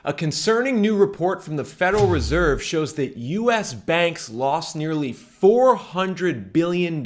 A concerning new report from the Federal Reserve shows that U.S. banks lost nearly $400 billion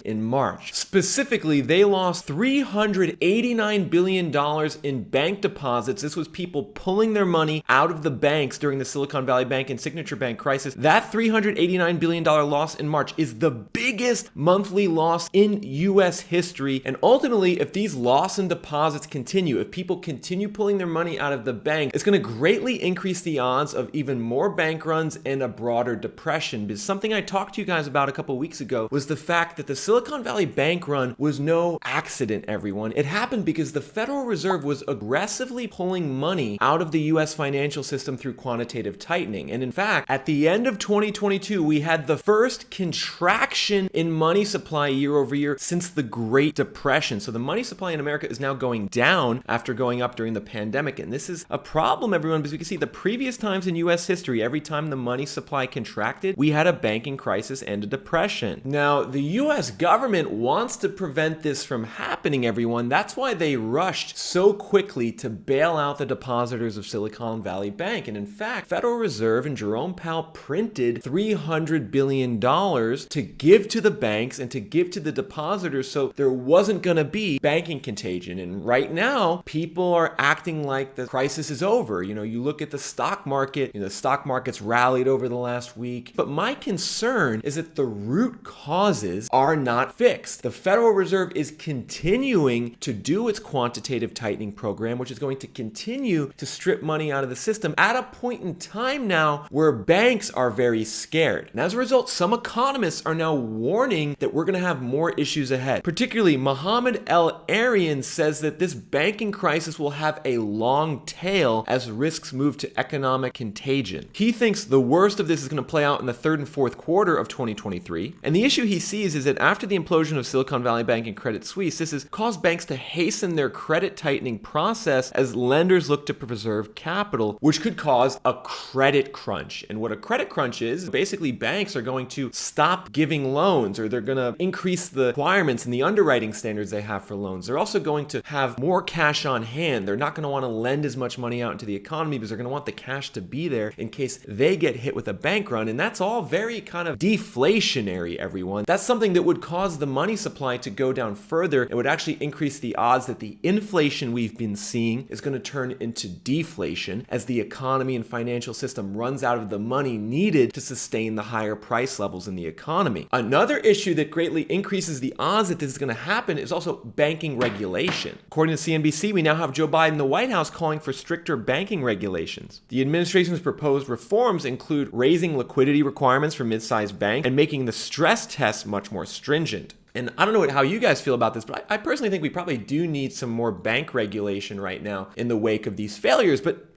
in March. Specifically, they lost $389 billion in bank deposits. This was people pulling their money out of the banks during the Silicon Valley Bank and Signature Bank crisis. That $389 billion loss in March is the biggest monthly loss in U.S. history. And ultimately, if these loss in deposits continue, if people continue pulling their money out of the bank, it's going to greatly increase the odds of even more bank runs and a broader depression. Because something I talked to you guys about a couple weeks ago was the fact that the Silicon Valley Bank run was no accident, everyone. It happened because the Federal Reserve was aggressively pulling money out of the U.S. financial system through quantitative tightening. And in fact, at the end of 2022, we had the first contraction in money supply year over year since the Great Depression. So the money supply in America is now going down after going up during the pandemic. And this is a problem, everyone, because we can see the previous times in U.S. history, every time the money supply contracted, we had a banking crisis and a depression. Now, the U.S. government wants to prevent this from happening, everyone. That's why they rushed so quickly to bail out the depositors of Silicon Valley Bank. And in fact, Federal Reserve and Jerome Powell printed $300 billion to give to the banks and to give to the depositors so there wasn't going to be banking contagion. And right now, people are acting like the crisis is over. You look at the stock market, the stock market's rallied over the last week. But my concern is that the root causes are not fixed. The Federal Reserve is continuing to do its quantitative tightening program, which is going to continue to strip money out of the system at a point in time now where banks are very scared. And as a result, some economists are now warning that we're going to have more issues ahead. Particularly, Mohamad El Erian says that this banking crisis will have a long tail as risks move to economic contagion. He thinks the worst of this is going to play out in the third and fourth quarter of 2023. And the issue he sees is that after the implosion of Silicon Valley Bank and Credit Suisse, this has caused banks to hasten their credit tightening process as lenders look to preserve capital, which could cause a credit crunch. And what a credit crunch is, basically banks are going to stop giving loans, or they're going to increase the requirements and the underwriting standards they have for loans. They're also going to have more cash on hand. They're not going to want to lend as much money out into the economy because they're going to want the cash to be there in case they get hit with a bank run. And that's all very kind of deflationary, everyone. That's something that would cause the money supply to go down further. It would actually increase the odds that the inflation we've been seeing is going to turn into deflation as the economy and financial system runs out of the money needed to sustain the higher price levels in the economy. Another issue that greatly increases the odds that this is going to happen is also banking regulation. According to CNBC, we now have Joe Biden in the White House calling for stricter banking regulations. The administration's proposed reforms include raising liquidity requirements for mid-sized banks and making the stress tests much more stringent. And I don't know how you guys feel about this, but I personally think we probably do need some more bank regulation right now in the wake of these failures. But,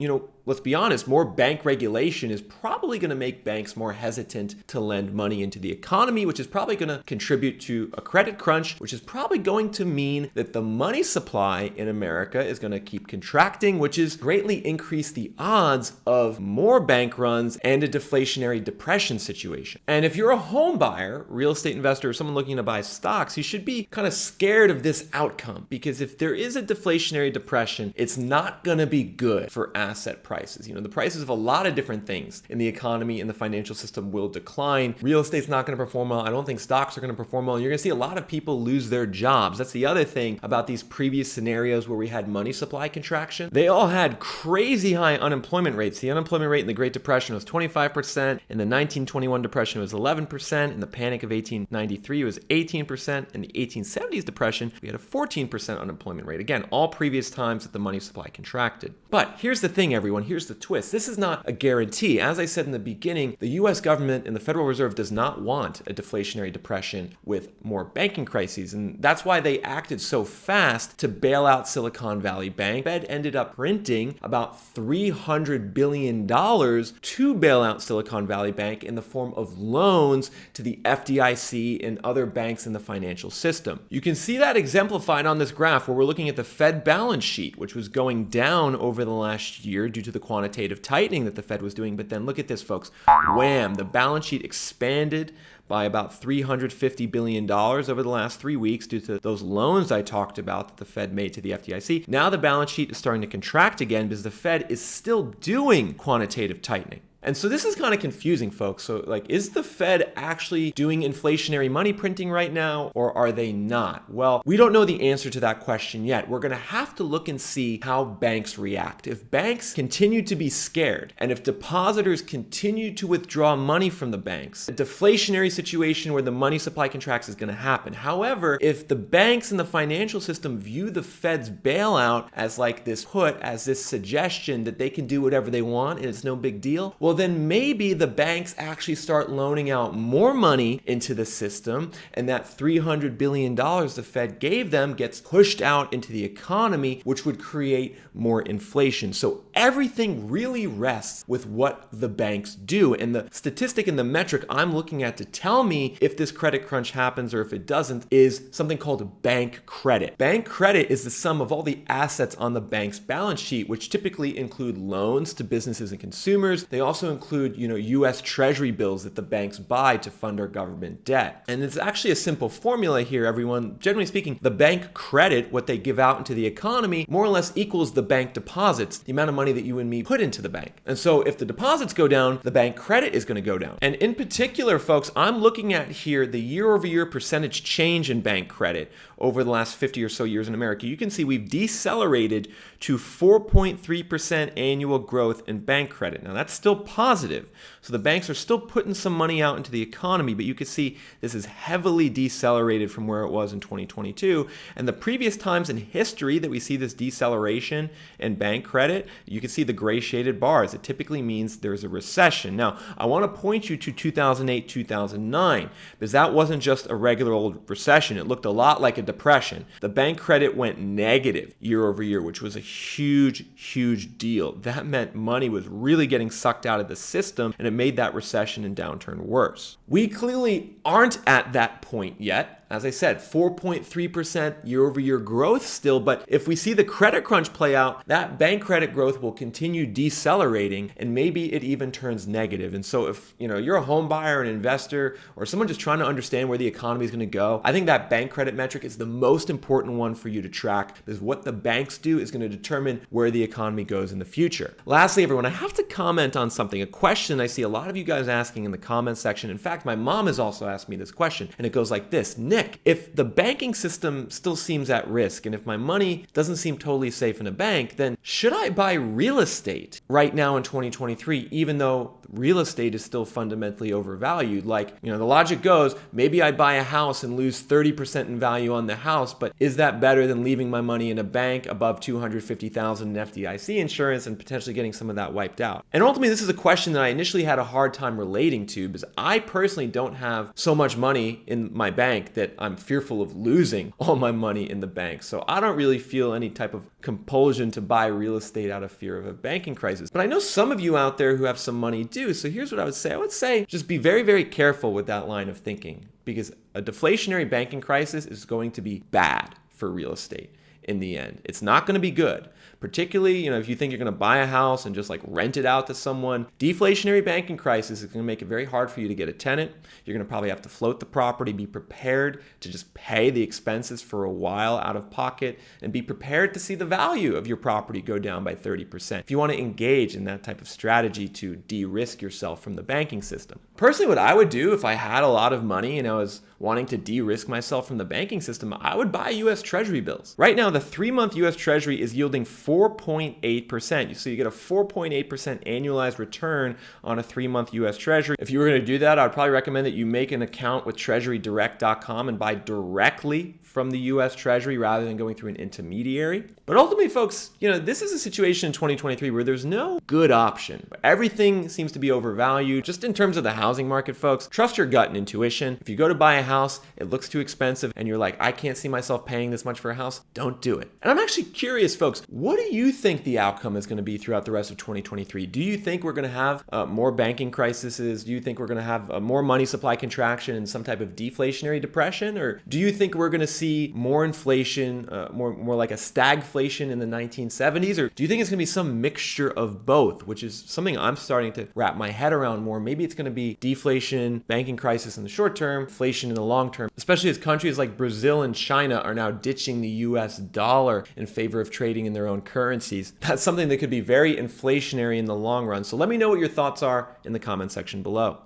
let's be honest, more bank regulation is probably going to make banks more hesitant to lend money into the economy, which is probably going to contribute to a credit crunch, which is probably going to mean that the money supply in America is going to keep contracting, which is greatly increase the odds of more bank runs and a deflationary depression situation. And if you're a home buyer, real estate investor, or someone looking to buy stocks, you should be kind of scared of this outcome, because if there is a deflationary depression, it's not going to be good for asset prices. The prices of a lot of different things in the economy and the financial system will decline. Real estate's not going to perform well. I don't think stocks are going to perform well. You're going to see a lot of people lose their jobs. That's the other thing about these previous scenarios where we had money supply contraction. They all had crazy high unemployment rates. The unemployment rate in the Great Depression was 25%. In the 1921 Depression, it was 11%. In the Panic of 1893, it was 18%. In the 1870s Depression, we had a 14% unemployment rate. Again, all previous times that the money supply contracted. But here's the thing, everyone. Here's the twist. This is not a guarantee. As I said in the beginning, the U.S. government and the Federal Reserve does not want a deflationary depression with more banking crises. And that's why they acted so fast to bail out Silicon Valley Bank. Fed ended up printing about $300 billion to bail out Silicon Valley Bank in the form of loans to the FDIC and other banks in the financial system. You can see that exemplified on this graph where we're looking at the Fed balance sheet, which was going down over the last year due to the quantitative tightening that the Fed was doing. But then look at this, folks. Wham! The balance sheet expanded by about $350 billion over the last 3 weeks due to those loans I talked about that the Fed made to the FDIC. Now the balance sheet is starting to contract again because the Fed is still doing quantitative tightening. And so this is kind of confusing, folks. So like, is the Fed actually doing inflationary money printing right now, or are they not? Well, we don't know the answer to that question yet. We're going to have to look and see how banks react. If banks continue to be scared, and if depositors continue to withdraw money from the banks, a deflationary situation where the money supply contracts is going to happen. However, if the banks and the financial system view the Fed's bailout as like this as this suggestion that they can do whatever they want and it's no big deal, well, then maybe the banks actually start loaning out more money into the system, and that $300 billion the Fed gave them gets pushed out into the economy, which would create more inflation. So everything really rests with what the banks do. And the statistic and the metric I'm looking at to tell me if this credit crunch happens or if it doesn't is something called bank credit. Bank credit is the sum of all the assets on the bank's balance sheet, which typically include loans to businesses and consumers. They also include, U.S. Treasury bills that the banks buy to fund our government debt. And it's actually a simple formula here, everyone. Generally speaking, the bank credit, what they give out into the economy, more or less equals the bank deposits, the amount of money that you and me put into the bank. And so if the deposits go down, the bank credit is going to go down. And in particular, folks, I'm looking at here the year-over-year percentage change in bank credit over the last 50 or so years in America. You can see we've decelerated to 4.3% annual growth in bank credit. Now that's still positive. So the banks are still putting some money out into the economy, but you can see this is heavily decelerated from where it was in 2022. And the previous times in history that we see this deceleration in bank credit, you can see the gray shaded bars. It typically means there's a recession. Now, I want to point you to 2008, 2009, because that wasn't just a regular old recession. It looked a lot like a depression. The bank credit went negative year over year, which was a huge, huge deal. That meant money was really getting sucked out of the system, and it made that recession and downturn worse. We clearly aren't at that point yet. As I said, 4.3% year-over-year growth still, but if we see the credit crunch play out, that bank credit growth will continue decelerating, and maybe it even turns negative. And so if you're a home buyer, an investor, or someone just trying to understand where the economy is going to go, I think that bank credit metric is the most important one for you to track, because what the banks do is going to determine where the economy goes in the future. Lastly, everyone, I have to comment on something, a question I see a lot of you guys asking in the comment section. In fact, my mom has also asked me this question, and it goes like this: Nick, if the banking system still seems at risk, and if my money doesn't seem totally safe in a bank, then should I buy real estate right now in 2023, even though real estate is still fundamentally overvalued? Like, the logic goes, maybe I'd buy a house and lose 30% in value on the house, but is that better than leaving my money in a bank above $250,000 in FDIC insurance and potentially getting some of that wiped out? And ultimately, this is a question that I initially had a hard time relating to, because I personally don't have so much money in my bank that I'm fearful of losing all my money in the bank. So I don't really feel any type of compulsion to buy real estate out of fear of a banking crisis. But I know some of you out there who have some money do. So here's what I would say. I would say just be very, very careful with that line of thinking, because a deflationary banking crisis is going to be bad for real estate in the end. It's not going to be good. Particularly, if you think you're going to buy a house and just rent it out to someone, deflationary banking crisis is going to make it very hard for you to get a tenant. You're going to probably have to float the property, be prepared to just pay the expenses for a while out of pocket, and be prepared to see the value of your property go down by 30%. If you want to engage in that type of strategy to de-risk yourself from the banking system. Personally, what I would do if I had a lot of money and I was wanting to de-risk myself from the banking system, I would buy U.S. Treasury bills. Right now, the 3-month U.S. Treasury is yielding 4.8%. So you get a 4.8% annualized return on a 3-month U.S. Treasury. If you were going to do that, I would probably recommend that you make an account with treasurydirect.com and buy directly from the U.S. Treasury rather than going through an intermediary. But ultimately, folks, this is a situation in 2023 where there's no good option. Everything seems to be overvalued. Just in terms of the housing market, folks, trust your gut and intuition. If you go to buy a house, it looks too expensive, and you're like, I can't see myself paying this much for a house, don't do it. And I'm actually curious, folks, what do do you think the outcome is going to be throughout the rest of 2023? Do you think we're going to have more banking crises? Do you think we're going to have more money supply contraction and some type of deflationary depression? Or do you think we're going to see more inflation, more like a stagflation in the 1970s? Or do you think it's going to be some mixture of both, which is something I'm starting to wrap my head around more? Maybe it's going to be deflation, banking crisis in the short term, inflation in the long term, especially as countries like Brazil and China are now ditching the US dollar in favor of trading in their own currencies. That's something that could be very inflationary in the long run. So let me know what your thoughts are in the comment section below.